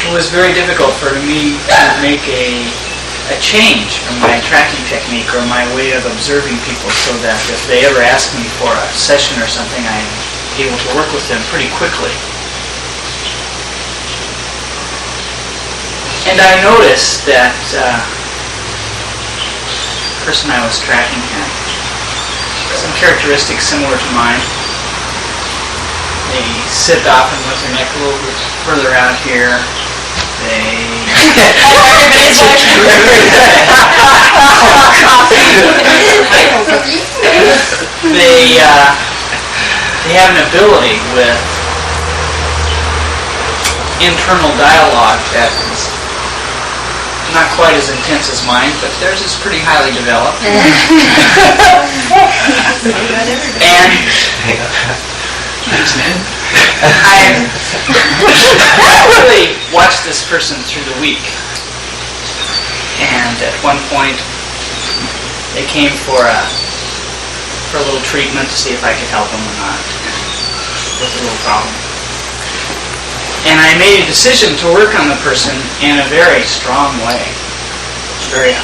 it was very difficult for me to make a change from my tracking technique or my way of observing people, so that if they ever asked me for a session or something, I'm able to work with them pretty quickly. And I noticed that the person I was tracking had some characteristics similar to mine. They sit often with their neck a little bit further out here. They have an ability with internal dialogue that is not quite as intense as mine, but theirs is pretty highly developed. And I really watched this person through the week, and at one point they came for a little treatment to see if I could help them or not with a little problem. And I made a decision to work on the person in a very strong way, very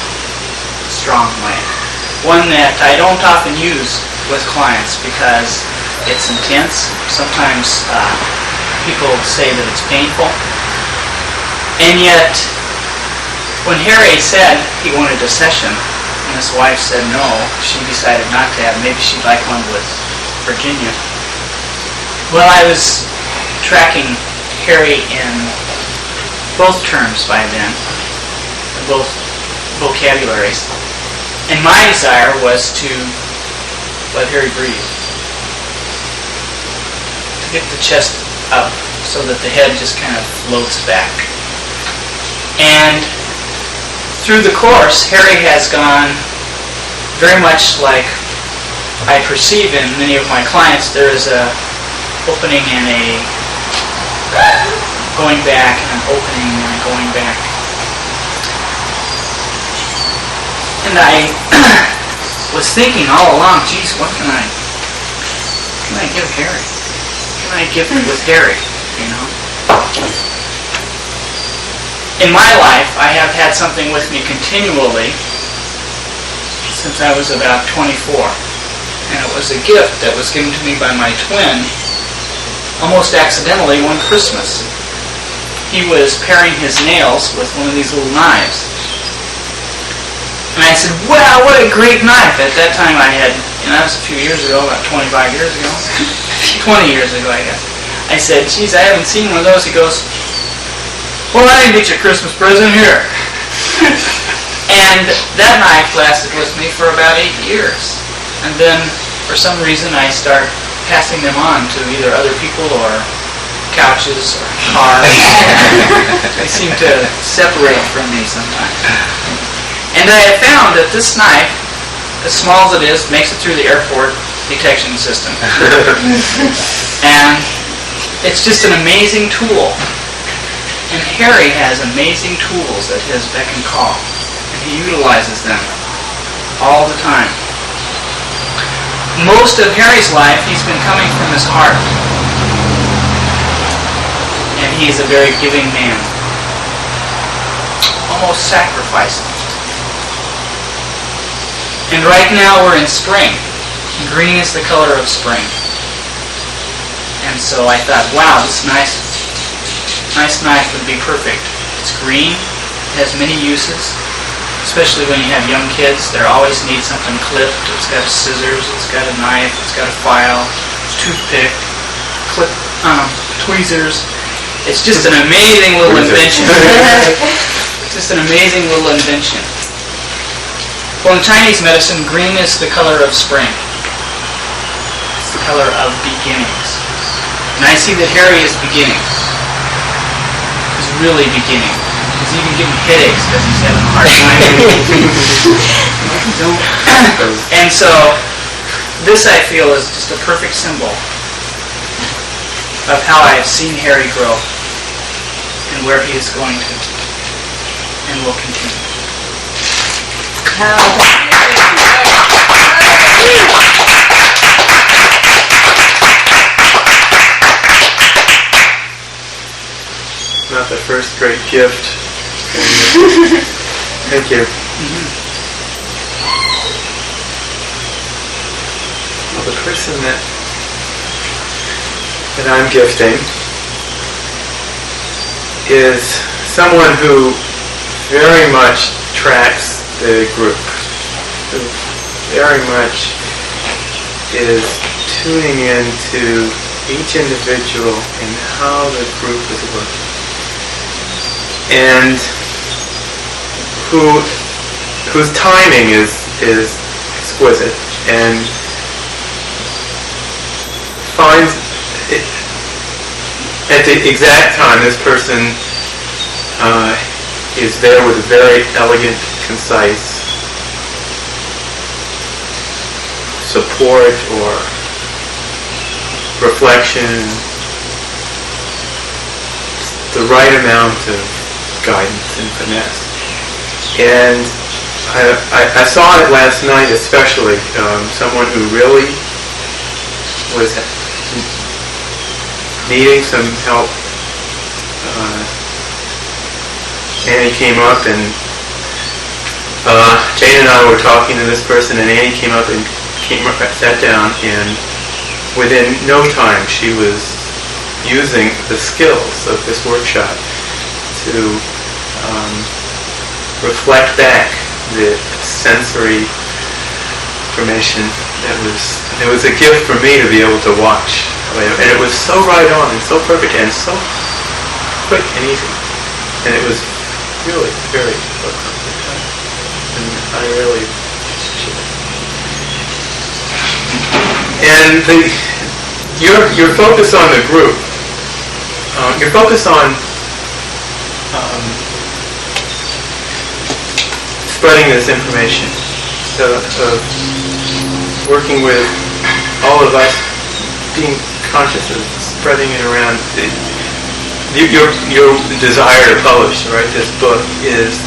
strong way, one that I don't often use with clients because it's intense. Sometimes people say that it's painful. And yet, when Harry said he wanted a session, and his wife said no, she decided not to have. Maybe she'd like one with Virginia. Well, I was tracking Harry in both terms by then, both vocabularies. And my desire was to let Harry breathe. Get the chest up so that the head just kind of floats back. And through the course, Harry has gone very much like I perceive in many of my clients. There is a opening and a going back, and an opening and a going back. And I was thinking all along, geez, what can I give Harry? I give it with Harry, you know. In my life, I have had something with me continually since I was about 24. And it was a gift that was given to me by my twin almost accidentally one Christmas. He was paring his nails with one of these little knives. And I said, wow, what a great knife. At that time I had, that was a few years ago, about 25 years ago. 20 years ago, I guess. I said, geez, I haven't seen one of those. He goes, well, I didn't get you a Christmas present here. And that knife lasted with me for about 8 years. And then, for some reason, I start passing them on to either other people or couches or cars. They seem to separate from me sometimes. And I have found that this knife, as small as it is, makes it through the airport detection system. And it's just an amazing tool. And Harry has amazing tools at his beck and call. And he utilizes them all the time. Most of Harry's life, he's been coming from his heart. And he is a very giving man. Almost sacrificing. And right now we're in spring. Green is the color of spring. And so I thought, wow, this nice knife would be perfect. It's green, it has many uses, especially when you have young kids. They always need something clipped. It's got scissors, it's got a knife, it's got a file, toothpick, clip, tweezers. It's just an amazing little invention. It's just an amazing little invention. Well, in Chinese medicine, green is the color of spring. It's the color of beginnings. And I see that Harry is beginning. He's really beginning. He's even getting headaches because he's having a hard time. And so, this I feel is just a perfect symbol of how I have seen Harry grow and where he is going to and will continue. not the first great gift. Thank you. Well, the person that I'm gifting is someone who very much tracks the group, who very much is tuning into each individual and how the group is working, and whose timing is exquisite, and finds it, at the exact time this person is there with a very elegant, concise support or reflection, the right amount of guidance and finesse. And I saw it last night especially, someone who really was needing some help. Annie came up and Jane and I were talking to this person, and Annie came up and sat down, and within no time she was using the skills of this workshop to reflect back the sensory information it was a gift for me to be able to watch. And it was so right on and so perfect and so quick and easy. And it was really very welcome. And I really appreciate it. And your focus on the group, your focus on spreading this information, of working with all of us, being conscious of spreading it around. Your desire to publish, to write this book, is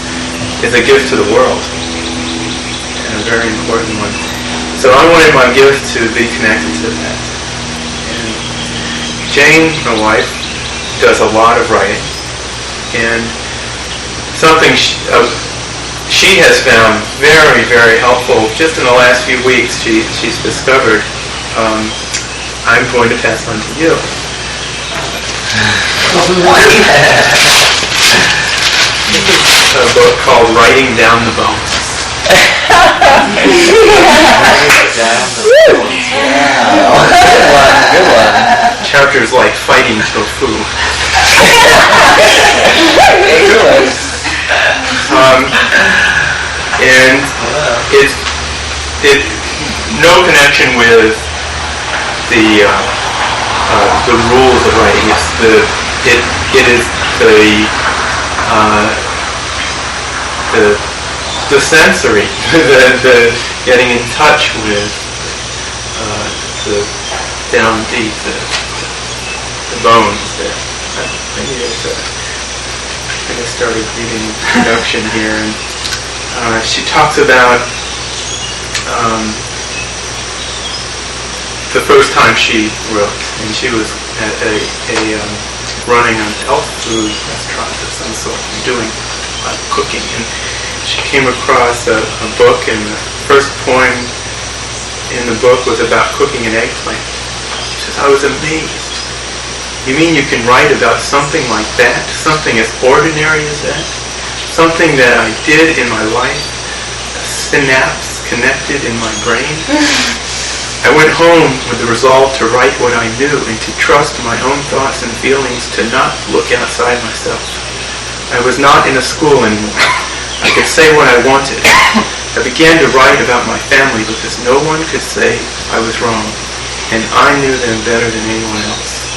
a gift to the world, and a very important one. So I wanted my gift to be connected to that. And Jane, my wife, does a lot of writing, and something she has found very, very helpful just in the last few weeks. She's discovered. I'm going to pass on to you. A book called Writing Down the Bones. Good one. Chapters like Fighting Tofu. And it no connection with the rules of writing. It is the sensory, the getting in touch with the down deep, the bones there. I started reading the introduction here, and she talks about the first time she wrote, and she was at a running an health food restaurant of some sort, and doing cooking, and she came across a book, and the first poem in the book was about cooking an eggplant. She says, I was amazed. You mean you can write about something like that? Something as ordinary as that? Something that I did in my life? A synapse connected in my brain? I went home with the resolve to write what I knew and to trust my own thoughts and feelings, to not look outside myself. I was not in a school anymore. I could say what I wanted. I began to write about my family because no one could say I was wrong, and I knew them better than anyone else.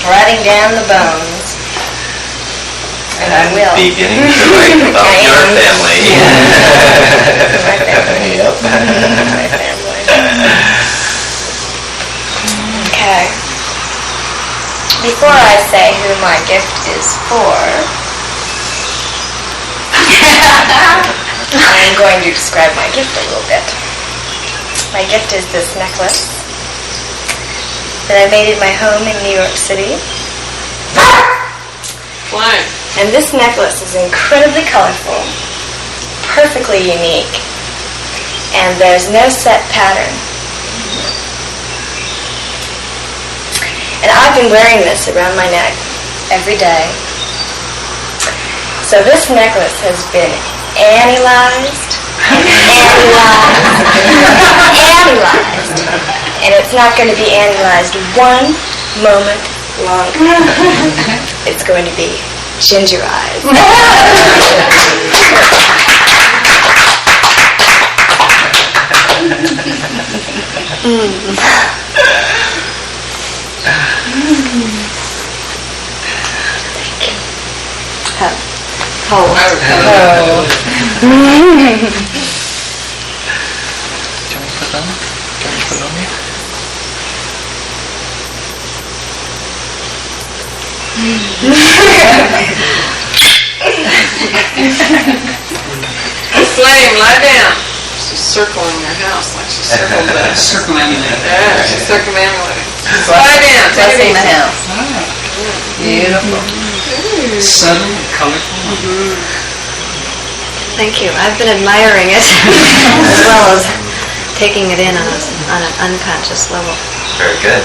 Writing down the bones. And I will. Beginning to write about your family. My family. Yep. My family. Okay. Before I say who my gift is for, I'm going to describe my gift a little bit. My gift is this necklace that I made in my home in New York City. Flying. And this necklace is incredibly colorful, perfectly unique, and there's no set pattern. And I've been wearing this around my neck every day. So this necklace has been analyzed, analyzed, and it's not going to be analyzed one moment longer. It's going to be gingerized. Can we put it on? Can we put it on here? Flame, lie down. She's circling your house like she circled that. Circumambulating. Yeah, she's circumambulating. Lie down. Take it easy. Beautiful. Subtle and colorful. Thank you. I've been admiring it as well as taking it in on an unconscious level. Very good.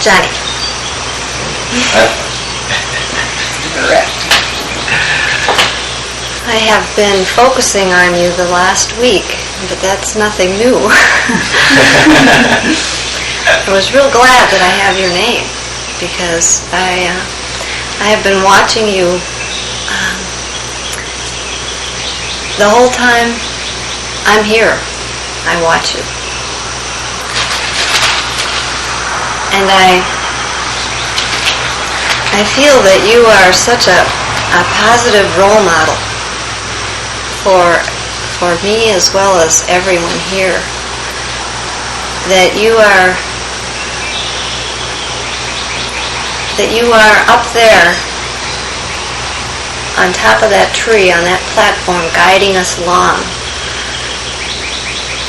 Johnny. I have been focusing on you the last week, but that's nothing new. I was real glad that I have your name because I have been watching you the whole time I'm here. I watch you. And I feel that you are such a positive role model for me as well as everyone here. That you are up there on top of that tree, on that platform, guiding us along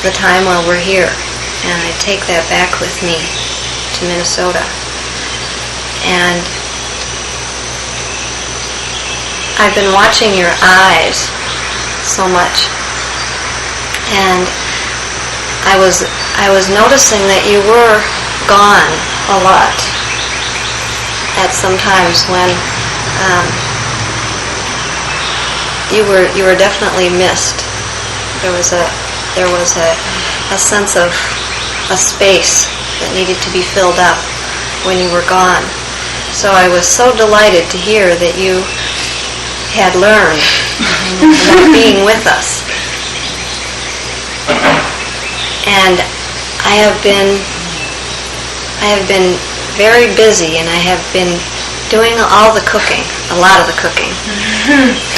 the time while we're here. And I take that back with me to Minnesota. And I've been watching your eyes so much. And I was noticing that you were gone a lot at some times when you were definitely missed. There was a sense of a space that needed to be filled up when you were gone. So I was so delighted to hear that you had learned about being with us. And I have been very busy, and I have been doing all the cooking, a lot of the cooking.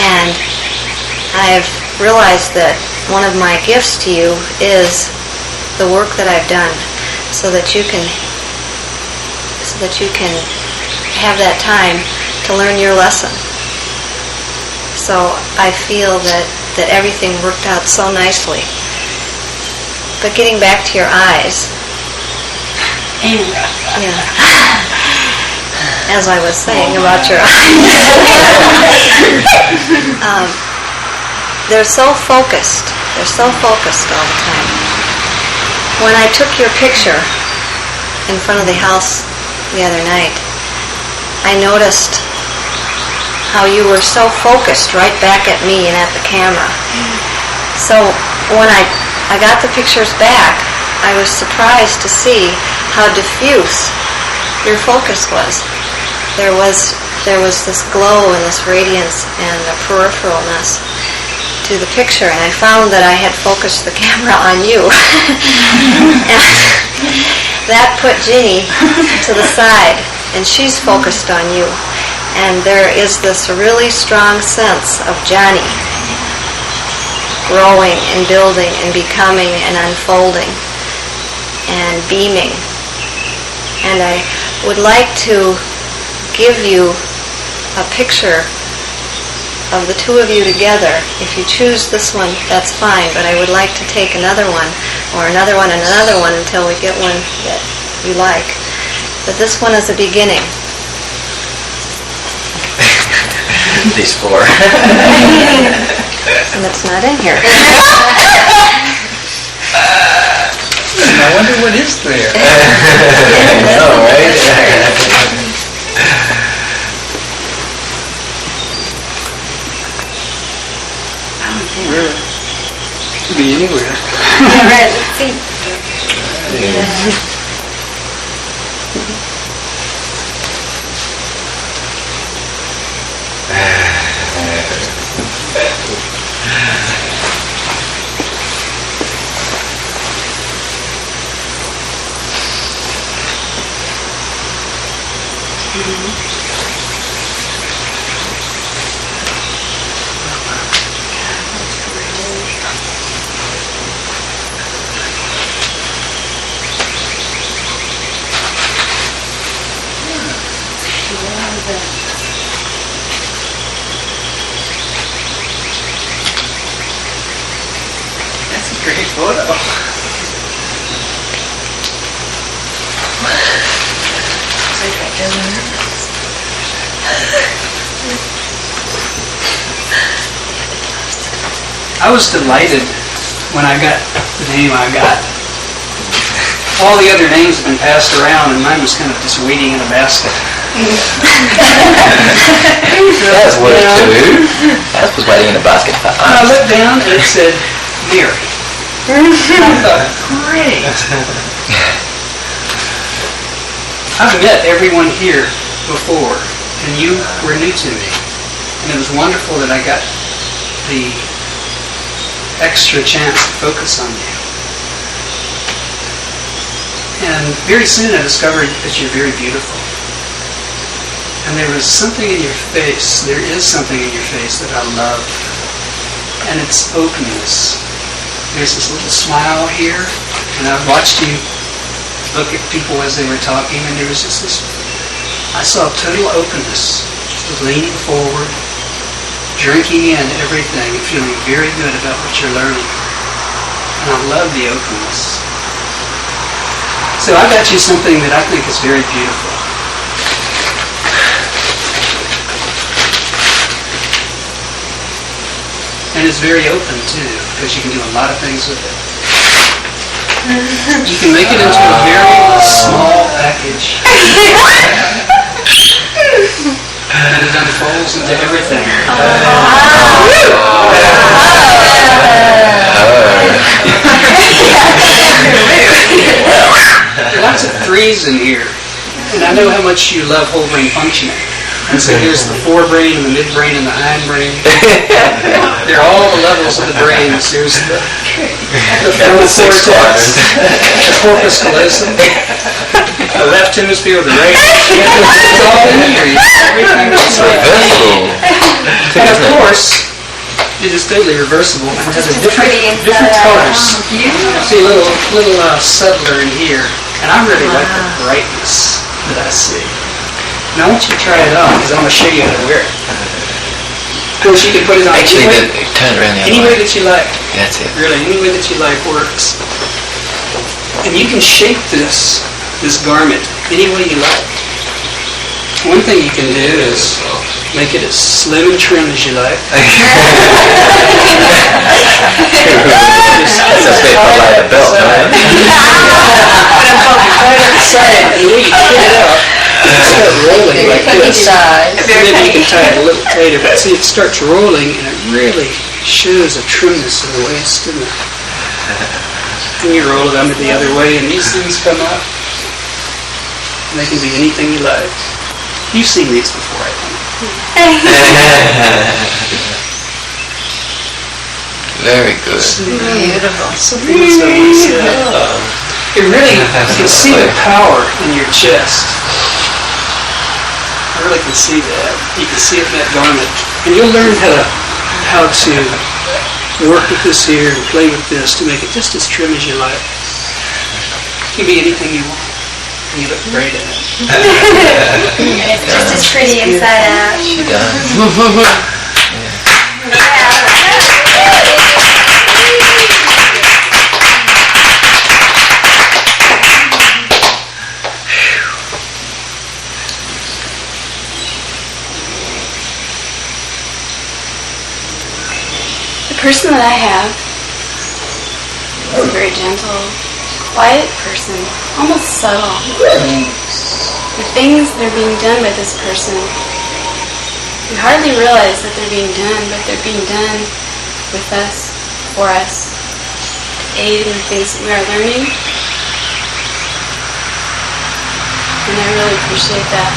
And I've realized that one of my gifts to you is the work that I've done, so that you can have that time to learn your lesson. So I feel that everything worked out so nicely. But getting back to your eyes, yeah, as I was saying about your eyes, they're so focused. They're so focused all the time. When I took your picture in front of the house the other night, I noticed how you were so focused right back at me and at the camera. So when I got the pictures back, I was surprised to see how diffuse your focus was. There was this glow and this radiance and a peripheralness to the picture, and I found that I had focused the camera on you. And that put Jeannie to the side, and she's focused on you. And there is this really strong sense of Johnny growing and building and becoming and unfolding and beaming. And I would like to give you a picture of the two of you together. If you choose this one, that's fine, but I would like to take another one, or another one and another one until we get one that you like. But this one is a beginning. These four. And it's not in here. I wonder what is there. I know, right? Could be anywhere. All right, let's see. That's a great photo. I was delighted when I got the name I got. All the other names have been passed around, and mine was kind of just waiting in a basket. That's work too. That was waiting in a basket for And I us. looked down and it said, Mary. I thought, great. I've met everyone here before, and you were new to me. And it was wonderful that I got the extra chance to focus on you. And very soon I discovered that you're very beautiful. And there was something in your face, there is something in your face that I love. And it's openness. There's this little smile here, and I watched you look at people as they were talking, and there was just this, I saw total openness, leaning forward, drinking in everything, and feeling very good about what you're learning. And I love the openness. So I got you something that I think is very beautiful. And it's very open too, because you can do a lot of things with it. You can make it into a very small package. And it unfolds into everything. There are lots of threes in here. And I know how much you love whole brain functioning. And so here's the forebrain and the midbrain and the hindbrain. They're all the levels of the brains. There's the frontal cortex, the corpus callosum, the left hemisphere, the right hemisphere. It's all in here. Everything is Reversible. And of course, it is totally reversible and has a different colors. See, a little subtler in here. And I really like the brightness that I see. Now I want you to try it on, because I'm going to show you how to wear it. Of course, you can put it on Actually, any turn it around the other way way. that you like. That's it. Really, any way that you like works. And you can shape this garment any way you like. One thing you can do is make it as slim and trim as you like. That's a bit like a belt, man. And the way you put it up, start rolling like this. And then you can tie it a little later. But see, it starts rolling, and it really shows a trimness in the waist, doesn't it? And you roll it under the other way, and these things come up. They can be anything you like. You've seen these before, I think. Very good. Beautiful. Something that someone said. It really, you can see the power in your chest. I really can see that. You can see it in that garment. And you'll learn how to work with this here and play with this to make it just as trim as you like. It can be anything you want. And you look great at it. And it's just as pretty inside out. She does. The person that I have is a very gentle, quiet person, almost subtle. The things that are being done by this person, we hardly realize that they're being done, but they're being done with us, for us, to aid in the things that we are learning. And I really appreciate that.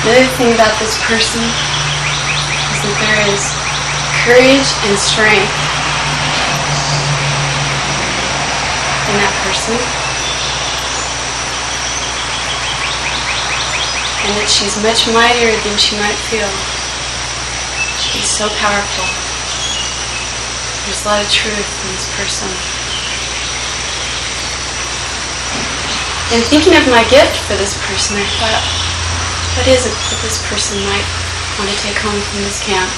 The other thing about this person is that there is courage and strength in that person. And that she's much mightier than she might feel. She's so powerful. There's a lot of truth in this person. And thinking of my gift for this person, I thought, what is it that this person might want to take home from this camp?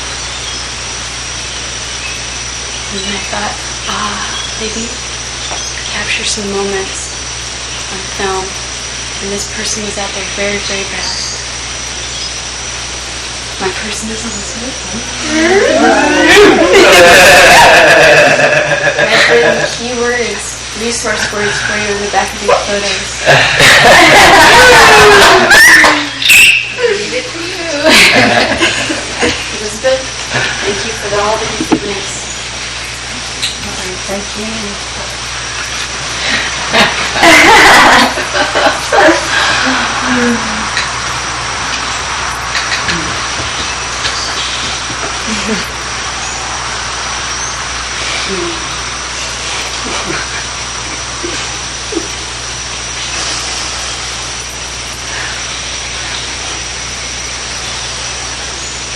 And I thought, maybe capture some moments on film. And this person was at their very, very best. My person is Elizabeth. I've written key words, resource words for you in the back of these photos. Leave it to you. Elizabeth, thank you for all that you've given us. Thank you.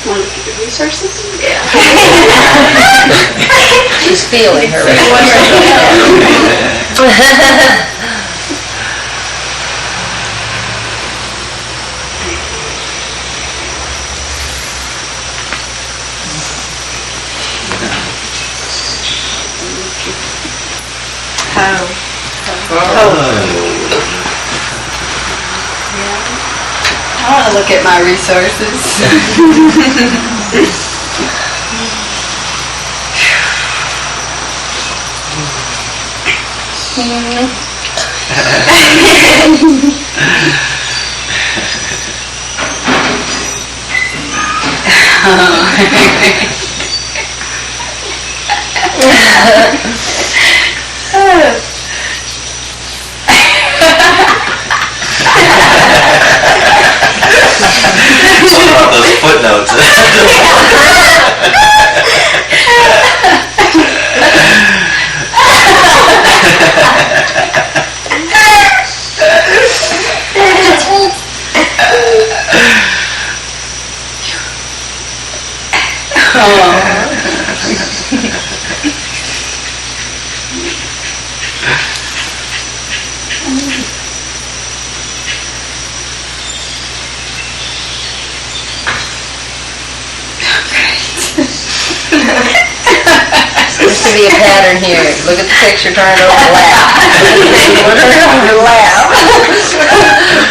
Want to look at the resources? Yeah. She's feeling her. I want to look at my resources. Those footnotes. Seems to be a pattern here. Look at the picture, turn it over, laugh. Turn it over, laugh.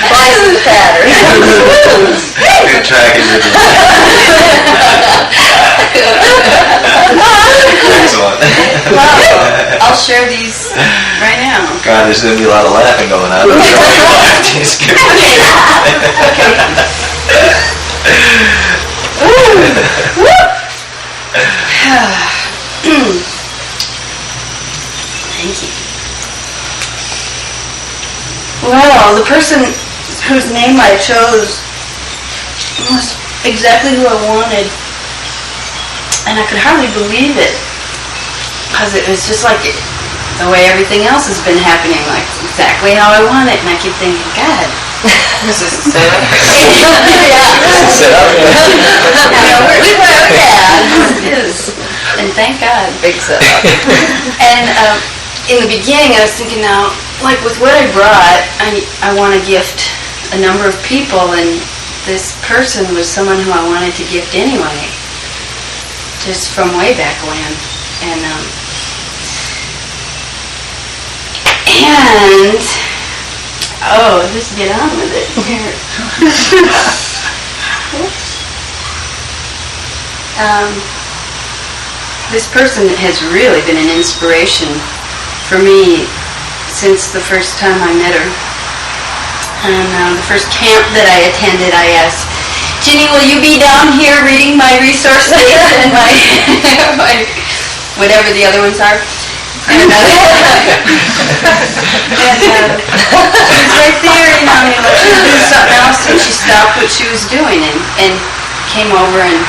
Twice the pattern. Good tracking with it. Excellent. Well, I'll share these right now. God, there's going to be a lot of laughing going on. Thank you. person whose name I chose was exactly who I wanted. And I could hardly believe it. Because it was just like the way everything else has been happening, like it's exactly how I want it. And I keep thinking, God, This is set up. it is. And thank God. Big set up. And in the beginning, I was thinking now, like with what I brought, I want to gift a number of people, and this person was someone who I wanted to gift anyway, just from way back when. And just get on with it here. This person has really been an inspiration for me since the first time I met her. And the first camp that I attended, I asked, Ginny, will you be down here reading my resource list and my whatever the other ones are? And she was right there, you know, like she was doing something else, and she stopped what she was doing and came over and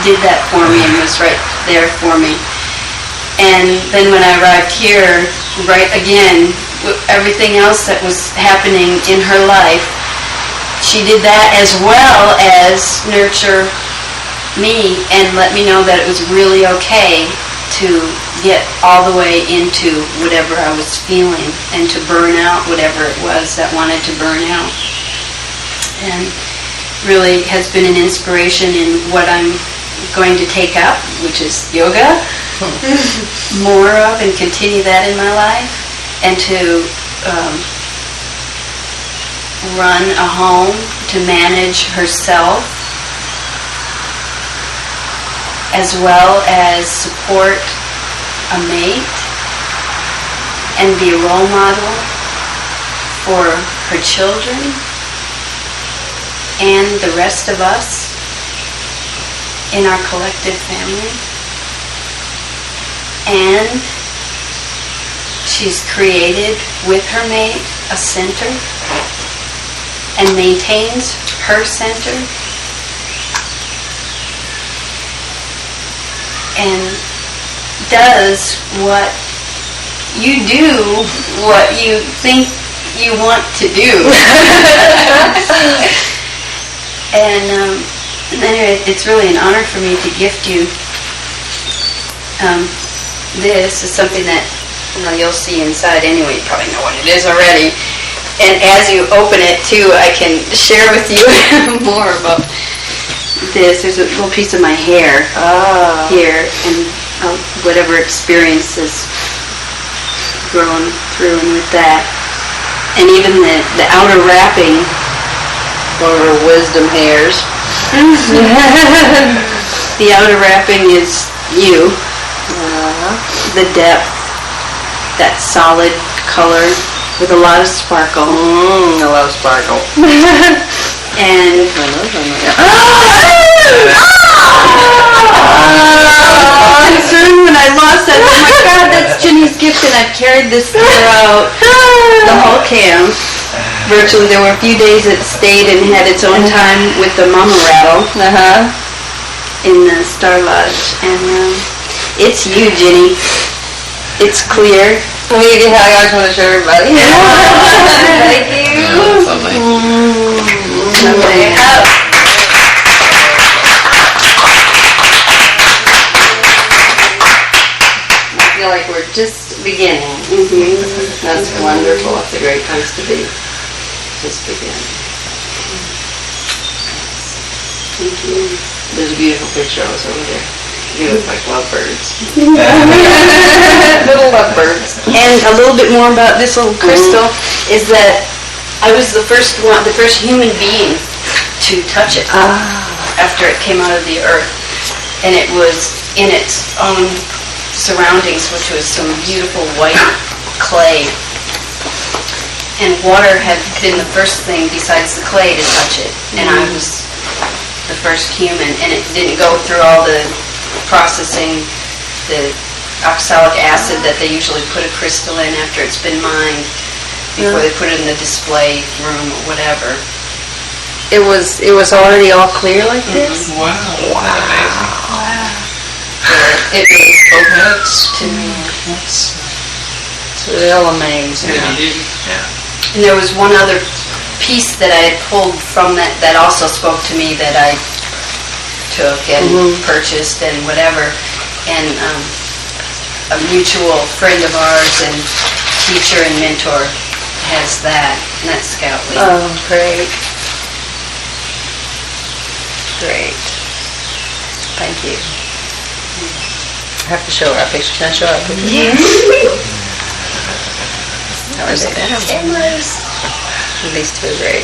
did that for me and was right there for me. And then when I arrived here, right again, everything else that was happening in her life, she did that as well as nurture me and let me know that it was really okay to get all the way into whatever I was feeling and to burn out whatever it was that wanted to burn out. And really has been an inspiration in what I'm going to take up, which is yoga, more of, and continue that in my life, and to run a home, to manage herself, as well as support a mate and be a role model for her children and the rest of us in our collective family. And she's created with her mate a center and maintains her center and does what you do, what you think you want to do. And anyway, it's really an honor for me to gift you. This is something that you'll see inside anyway. You probably know what it is already. And as you open it too, I can share with you more about this. There's a little piece of my hair here, and whatever experience has grown through and with that. And even the outer wrapping, One of her wisdom hairs. the outer wrapping is you, the depth, that solid color with a lot of sparkle. I love sparkle. And concerned when I lost that. Oh my God, that's Ginny's gift, and I've carried this throughout the whole camp. Virtually, there were a few days it stayed and had its own time with the mama rattle in the Star Lodge. And it's you, Ginny. It's clear. I just want to show everybody. Thank you. I feel like we're just beginning. That's wonderful. It's a great place to be. Just begin. Thank you. There's a beautiful picture of us over there. You look like lovebirds. Little lovebirds. And a little bit more about this little crystal is that I was the first human being to touch it after it came out of the earth. And it was in its own surroundings, which was some beautiful white clay. And water had been the first thing besides the clay to touch it. And I was the first human. And it didn't go through all the processing, the oxalic acid that they usually put a crystal in after it's been mined. before they put it in the display room or whatever. It was already all clear like this? Wow. It really spoke That's to me. That's It's real amazing. And there was one other piece that I had pulled from that also spoke to me that I took and purchased and whatever. And a mutual friend of ours and teacher and mentor has that, and that's Scout Lee. Oh, great. Great. Thank you. I have to show her a picture. Can I show her a picture? Yeah. That was a better one. These two are great.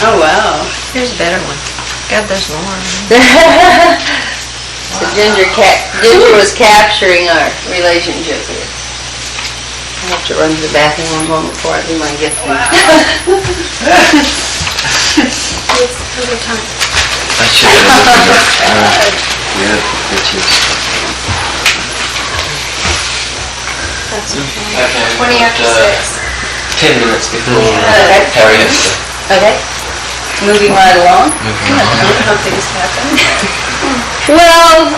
Oh, wow. Here's a better one. God, there's more. So Ginger was capturing our relationship here. I have to run to the bathroom one moment before I do my gifting. I should have yeah, pictures. That's okay. Okay. 20 after 6. 10 minutes before Okay. Harriet. Okay. Moving right along. How things happen. Well,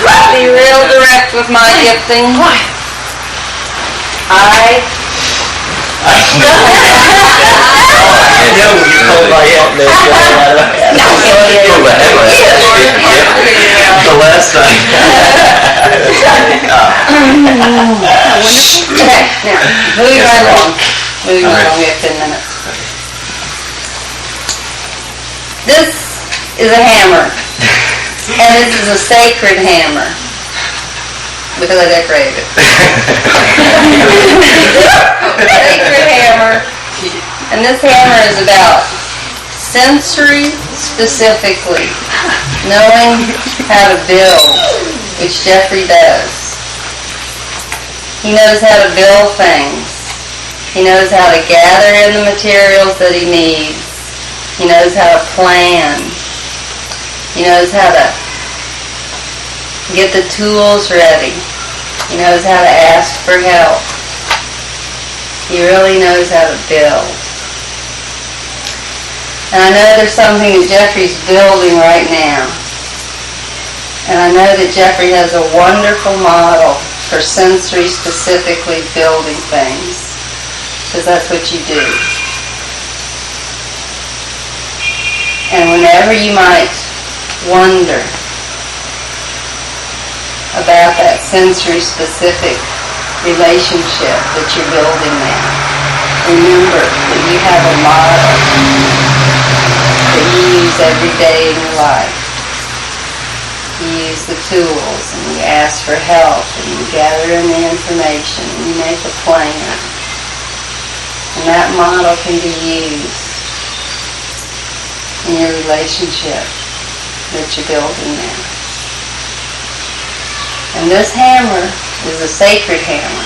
I'll be real direct with my gifting. Yeah, when you call my aunt, the last time. Okay, now, moving right along. Moving right along, we have 10 minutes. This is a hammer, and this is a sacred hammer, because I decorated it. Sacred hammer, and this hammer is about sensory specifically, knowing how to build, which Jeffrey does. He knows how to build things. He knows how to gather in the materials that he needs. He knows how to plan. He knows how to get the tools ready. He knows how to ask for help. He really knows how to build. And I know there's something that Jeffrey's building right now. And I know that Jeffrey has a wonderful model for sensory specifically building things. Because that's what you do. And whenever you might wonder about that sensory specific relationship that you're building now, remember that you have a model that you use every day in your life. You use the tools and you ask for help and you gather in the information and you make a plan. And that model can be used in your relationship that you're building now. And this hammer is a sacred hammer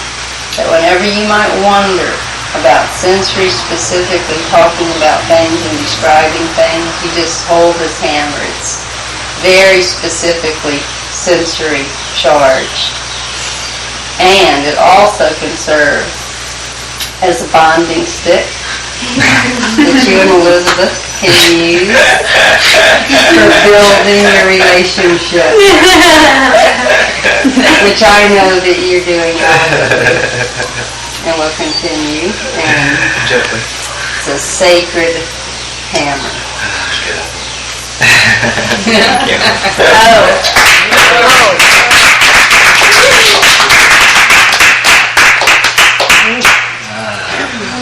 that whenever you might wonder about sensory specifically talking about things and describing things, you just hold this hammer. It's very specifically sensory charged. And it also can serve as a bonding stick that you and Elizabeth can use for building your relationship, which I know that you're doing and will continue. And it's a sacred hammer.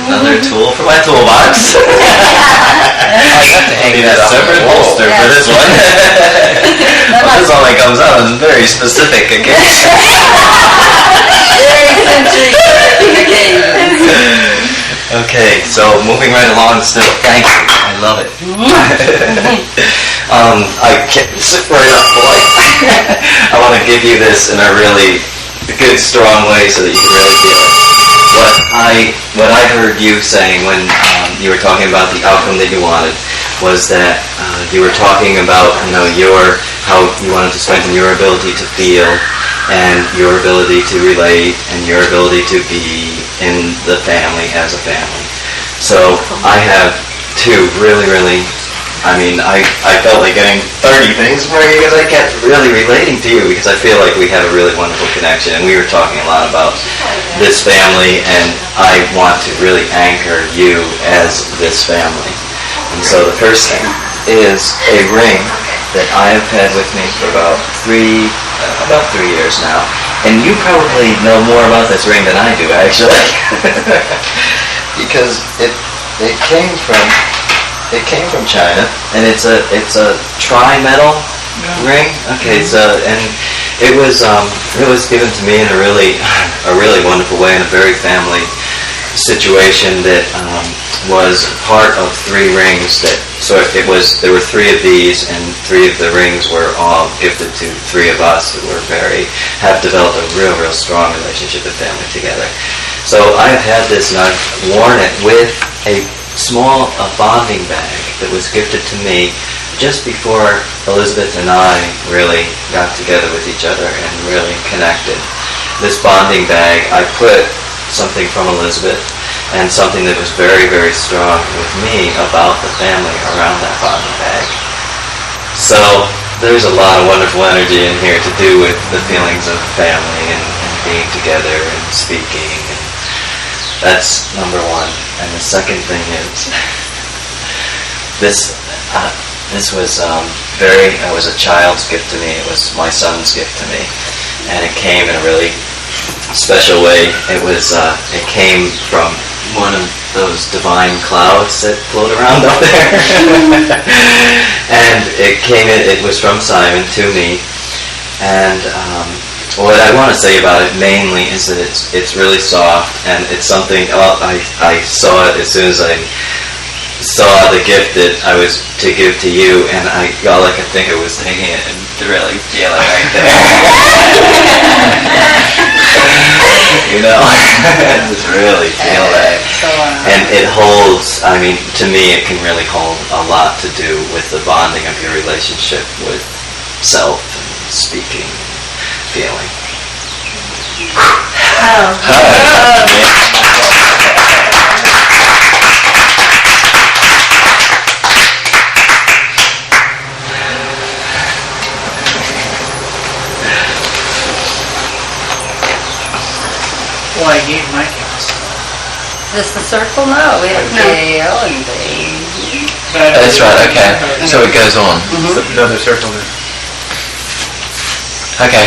Another tool for my toolbox. I have to hang that separate holster for this one. Well, this only comes out in very specific occasions. Very sensory occasions. Okay, so moving right along still. Thank you. I love it. I can't sit right up, boy. I want to give you this in a really good, strong way so that you can really feel it. What I heard you saying when you were talking about the outcome that you wanted was that you were talking about how you wanted to strengthen your ability to feel and your ability to relate and your ability to be in the family as a family. So I have two really, I felt like getting 30 things for you because I kept really relating to you because I feel like we have a really wonderful connection, and we were talking a lot about this family, and I want to really anchor you as this family. And so the first thing is a ring that I have had with me for about 3 years now. And you probably know more about this ring than I do, actually. Because it came from China, and it's a tri-metal ring. Okay, so and it was given to me in a really wonderful way, in a very family situation that was part of 3 rings that, so there were 3 of these, and 3 of the rings were all gifted to 3 of us who have developed a real strong relationship and family together. So I've had this, and I've worn it with a small bonding bag that was gifted to me just before Elizabeth and I really got together with each other and really connected. This bonding bag, I put something from Elizabeth and something that was very strong with me about the family around that bonding bag. So there's a lot of wonderful energy in here to do with the feelings of family and being together and speaking. And that's number 1. And the second thing is this was it was a child's gift to me. It was my son's gift to me, and it came in a really special way. It came from one of those divine clouds that float around up there. And it was from Simon to me. And what I want to say about it mainly is that it's really soft, and it's something, I saw it as soon as I saw the gift that I was to give to you, and all I could think of was taking it and to really feel it right there. Just really feel that. And it holds, to me it can really hold a lot to do with the bonding of your relationship with self and speaking, feeling. Well, I gave my gifts. Is the circle? No, we have Gail and Dave. That's right, okay. So it goes on. Another circle there. Okay,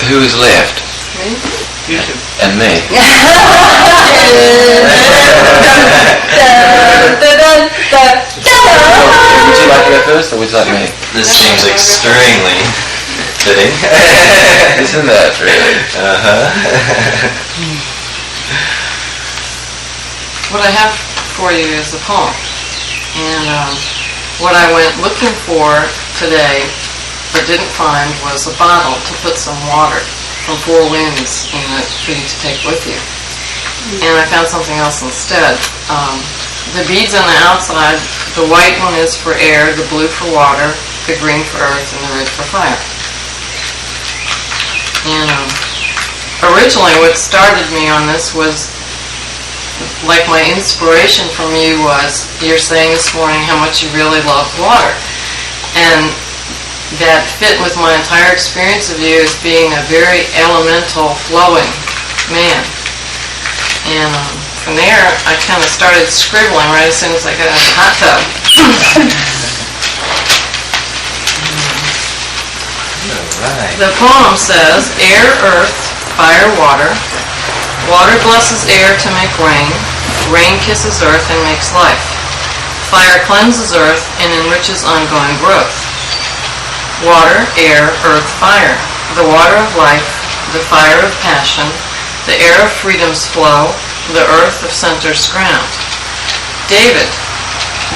who is left? You too. And me. Would you like to go first, or would you like me? This seems extremely fitting. Isn't that really? What I have for you is a poem. And what I went looking for today but didn't find was a bottle to put some water from Four Winds in it for you to take with you. And I found something else instead. The beads on the outside, the white one is for air, the blue for water, the green for earth, and the red for fire. And originally what started me on this was, like, my inspiration from you was, you're saying this morning how much you really love water. And that fit with my entire experience of you as being a very elemental, flowing man. And from there, I kind of started scribbling right as soon as I got out of the hot tub. Right. The poem says, air, earth, fire, water. Water blesses air to make rain. Rain kisses earth and makes life. Fire cleanses earth and enriches ongoing growth. Water, air, earth, fire. The water of life, the fire of passion, the air of freedom's flow, the earth of center's ground. David,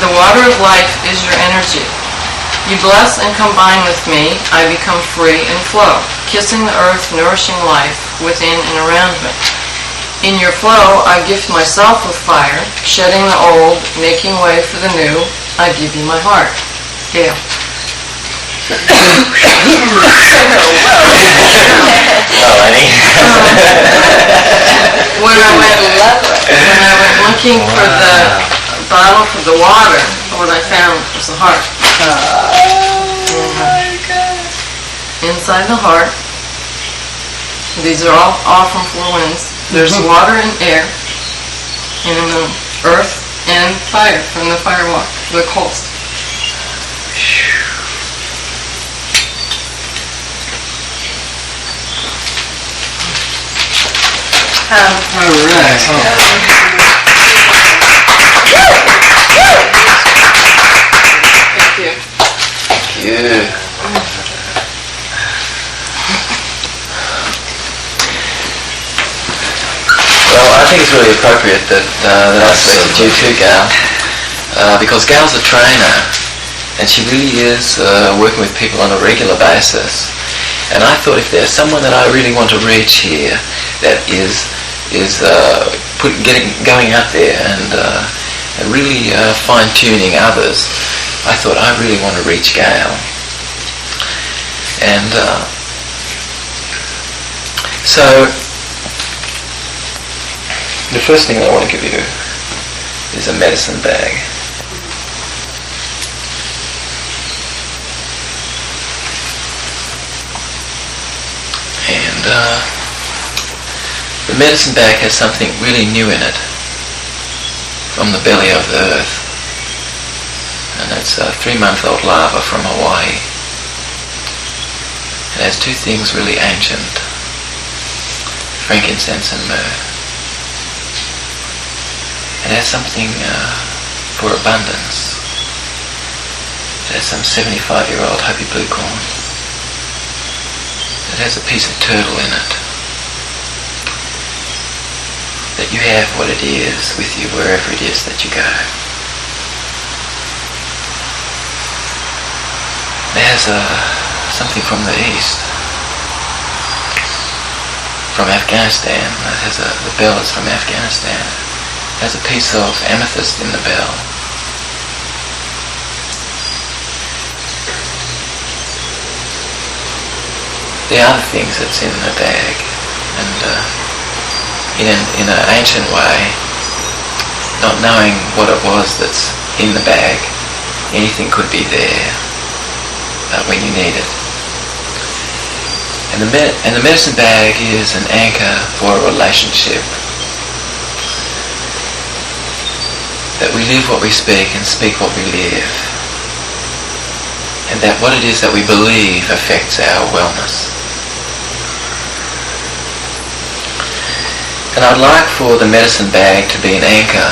the water of life is your energy. You bless and combine with me, I become free and flow, kissing the earth, nourishing life within and around me. In your flow, I gift myself with fire, shedding the old, making way for the new. I give you my heart. Gail. Well, Annie. When I went looking for the bottle for the water, what I found was the heart. Inside the heart, these are all from Four Winds. There's water and air, and in the earth and fire from the firewalk, the coals. Thank you. Well, I think it's really appropriate that I selected you too, Gal, because Gal's a trainer, and she really is working with people on a regular basis. And I thought if there's someone that I really want to reach here that is going out there and really fine-tuning others, I thought I really want to reach Gail. And so the first thing I want to give you is a medicine bag. And the medicine bag has something really new in it from the belly of the earth. And it's a 3-month-old larva from Hawaii. It has two things really ancient: frankincense and myrrh. It has something for abundance. It has some 75-year-old Hopi blue corn. It has a piece of turtle in it. That you have what it is with you wherever it is that you go. It has something from the east, from Afghanistan. It has the bell is from Afghanistan. It has a piece of amethyst in the bell. The other things that's in the bag, and in an ancient way, not knowing what it was that's in the bag, anything could be there when you need it. And the medicine bag is an anchor for a relationship. That we live what we speak and speak what we live. And that what it is that we believe affects our wellness. And I'd like for the medicine bag to be an anchor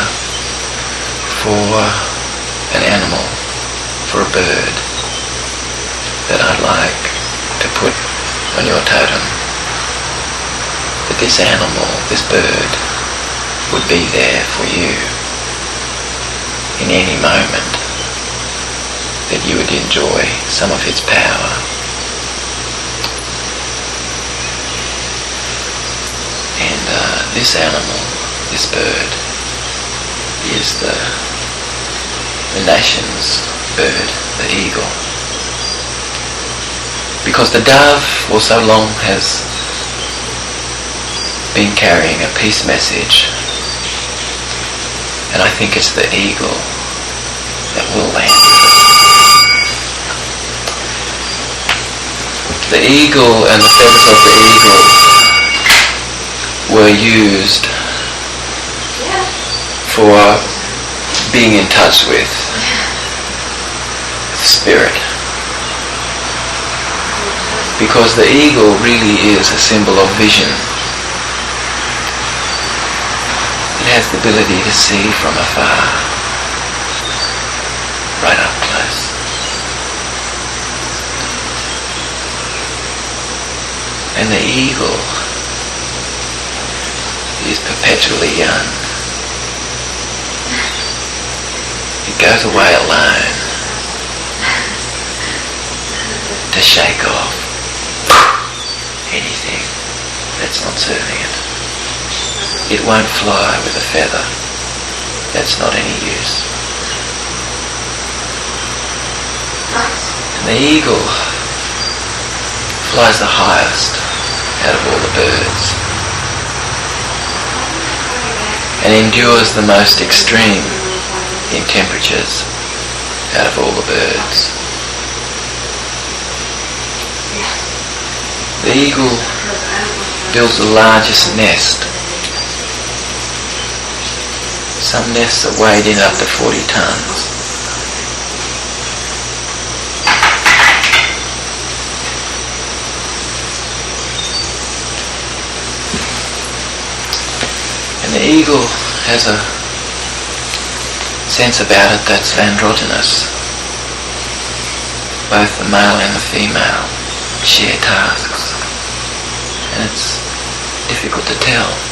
for an animal, for a bird, that I'd like to put on your totem. That this animal, this bird, would be there for you in any moment, that you would enjoy some of its power. And this animal, this bird, is the nation's bird, the eagle. Because the dove for so long has been carrying a peace message, and I think it's the eagle that will land with it. The eagle and the feathers of the eagle were used for being in touch with spirit. Because the eagle really is a symbol of vision. It has the ability to see from afar, right up close. And the eagle is perpetually young. It goes away alone to shake off anything that's not serving it. It won't fly with a feather that's not any use. And The eagle flies the highest out of all the birds and endures the most extreme in temperatures out of all the birds. The eagle builds the largest nest. Some nests are weighed in up to 40 tons. And the eagle has a sense about it that's androgynous. Both the male and the female share tasks, and it's difficult to tell.